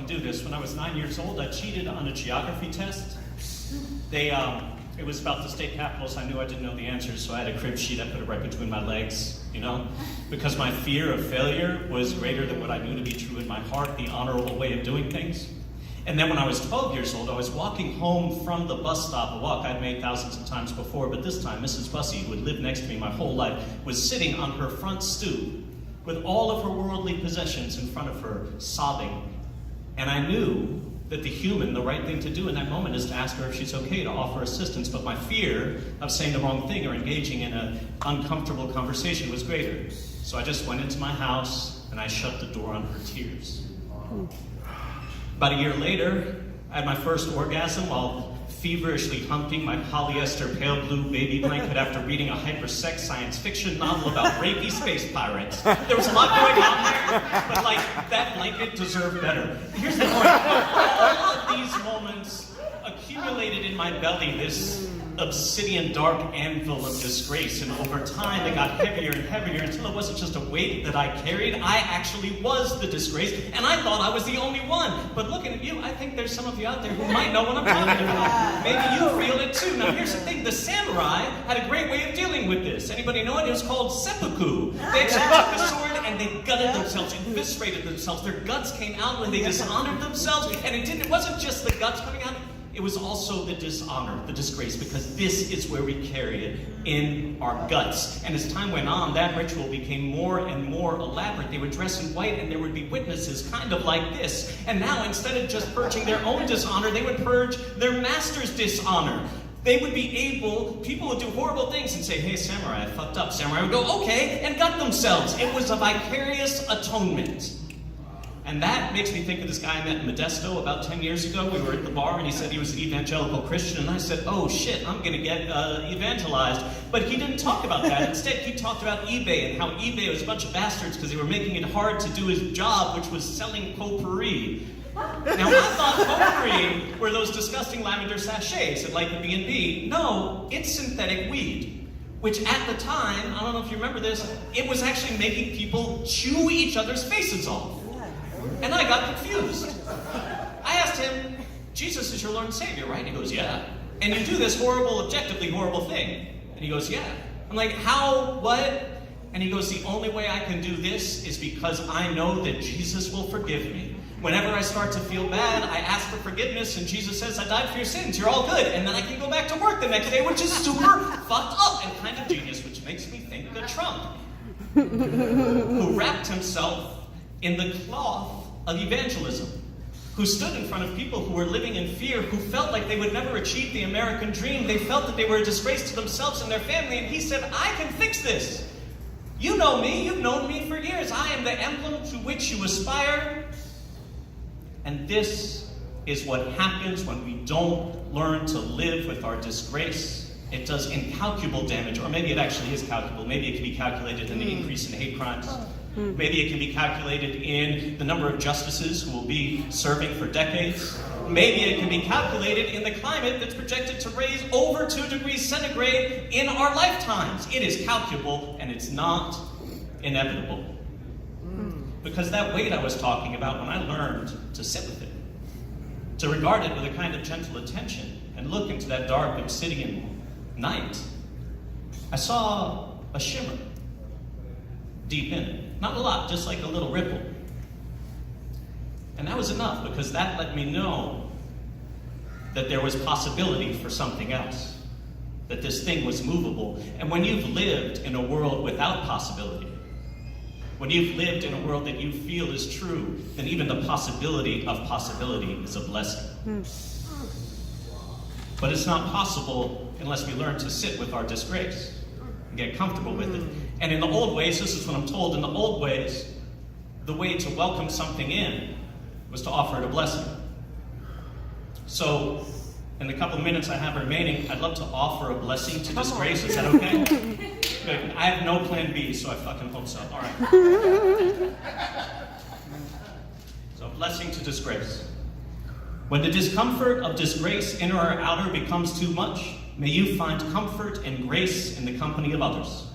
can do this. When I was 9 years old, I cheated on a geography test. It was about the state capitals. I knew I didn't know the answers, so I had a crib sheet. I put it right between my legs, because my fear of failure was greater than what I knew to be true in my heart, the honorable way of doing things. And then when I was 12 years old, I was walking home from the bus stop, a walk I'd made thousands of times before, but this time Mrs. Bussey, who had lived next to me my whole life, was sitting on her front stoop with all of her worldly possessions in front of her, sobbing. And I knew that the right thing to do in that moment is to ask her if she's okay, to offer assistance, but my fear of saying the wrong thing or engaging in an uncomfortable conversation was greater. So I just went into my house and I shut the door on her tears. About a year later, I had my first orgasm while feverishly humping my polyester pale blue baby blanket after reading a hypersex science fiction novel about rapey space pirates. There was a lot going on there, but that blanket deserved better. Here's the point. All of these moments accumulated in my belly this obsidian dark anvil of disgrace, and over time it got heavier and heavier until it wasn't just a weight that I carried. I actually was the disgrace, and I thought I was the only one. But looking at you, I think there's some of you out there who might know what I'm talking about. Maybe you feel it too. Now here's the thing, the samurai had a great way of dealing with this. Anybody know it? It was called seppuku. They actually took the sword and they gutted themselves, eviscerated themselves. Their guts came out when they dishonored themselves, and it wasn't just the guts coming out, it was also the dishonor, the disgrace, because this is where we carry it, in our guts. And as time went on, that ritual became more and more elaborate. They would dress in white and there would be witnesses kind of like this. And now, instead of just purging their own dishonor, they would purge their master's dishonor. They would people would do horrible things and say, hey, samurai, I fucked up. Samurai would go, okay, and gut themselves. It was a vicarious atonement. And that makes me think of this guy I met in Modesto about 10 years ago. We were at the bar and he said he was an evangelical Christian, and I said, oh shit, I'm gonna get evangelized. But he didn't talk about that. Instead, he talked about eBay and how eBay was a bunch of bastards because they were making it hard to do his job, which was selling potpourri. Now, I thought potpourri were those disgusting lavender sachets at like the B&B. No, it's synthetic weed, which at the time, I don't know if you remember this, it was actually making people chew each other's faces off. And I got confused. I asked him, Jesus is your Lord and Savior, right? And he goes, yeah. And you do this horrible, objectively horrible thing. And he goes, yeah. I'm like, how, what? And he goes, the only way I can do this is because I know that Jesus will forgive me. Whenever I start to feel bad, I ask for forgiveness, and Jesus says, I died for your sins, you're all good. And then I can go back to work the next day, which is super fucked up and kind of genius, which makes me think of Trump, who wrapped himself in the cloth of evangelism, who stood in front of people who were living in fear, who felt like they would never achieve the American dream. They felt that they were a disgrace to themselves and their family, and he said, I can fix this. You know me, you've known me for years. I am the emblem to which you aspire. And this is what happens when we don't learn to live with our disgrace. It does incalculable damage, or maybe it actually is calculable. Maybe it can be calculated in the increase in hate crimes. Maybe it can be calculated in the number of justices who will be serving for decades. Maybe it can be calculated in the climate that's projected to raise over 2 degrees centigrade in our lifetimes. It is calculable, and it's not inevitable. Because that weight I was talking about, when I learned to sit with it, to regard it with a kind of gentle attention, and look into that dark obsidian night, I saw a shimmer deep in it. Not a lot, just like a little ripple. And that was enough, because that let me know that there was possibility for something else, that this thing was movable. And when you've lived in a world without possibility, when you've lived in a world that you feel is true, then even the possibility of possibility is a blessing. But it's not possible unless we learn to sit with our disgrace and get comfortable with it. And in the old ways, this is what I'm told, in the old ways, the way to welcome something in was to offer it a blessing. So, in the couple of minutes I have remaining, I'd love to offer a blessing to disgrace. Is that okay? Good. I have no plan B, so I fucking hope so. All right. So, blessing to disgrace. When the discomfort of disgrace, inner or outer, becomes too much, may you find comfort and grace in the company of others.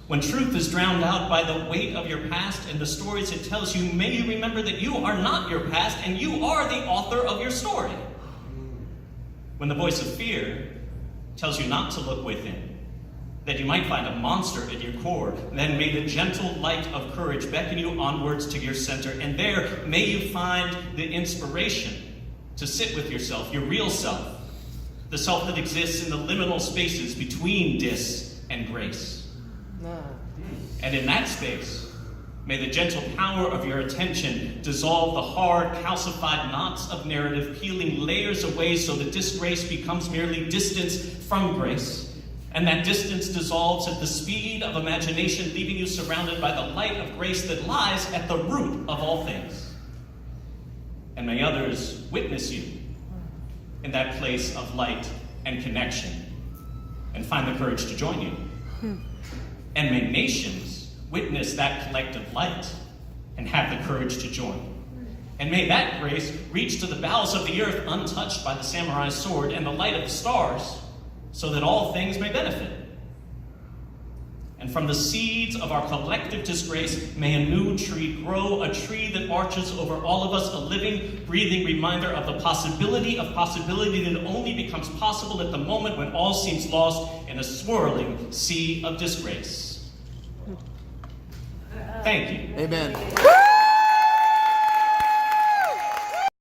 When truth is drowned out by the weight of your past and the stories it tells you, may you remember that you are not your past and you are the author of your story. When the voice of fear tells you not to look within, that you might find a monster at your core, then may the gentle light of courage beckon you onwards to your center, and there may you find the inspiration to sit with yourself, your real self, the self that exists in the liminal spaces between dis and grace. And in that space, may the gentle power of your attention dissolve the hard, calcified knots of narrative, peeling layers away so that disgrace becomes merely distance from grace. And that distance dissolves at the speed of imagination, leaving you surrounded by the light of grace that lies at the root of all things. And may others witness you in that place of light and connection and find the courage to join you. And may nations witness that collective light and have the courage to join. And may that grace reach to the bowels of the earth untouched by the samurai's sword and the light of the stars, so that all things may benefit. And from the seeds of our collective disgrace, may a new tree grow, a tree that arches over all of us, a living, breathing reminder of the possibility of possibility that only becomes possible at the moment when all seems lost in a swirling sea of disgrace. Thank you. Amen.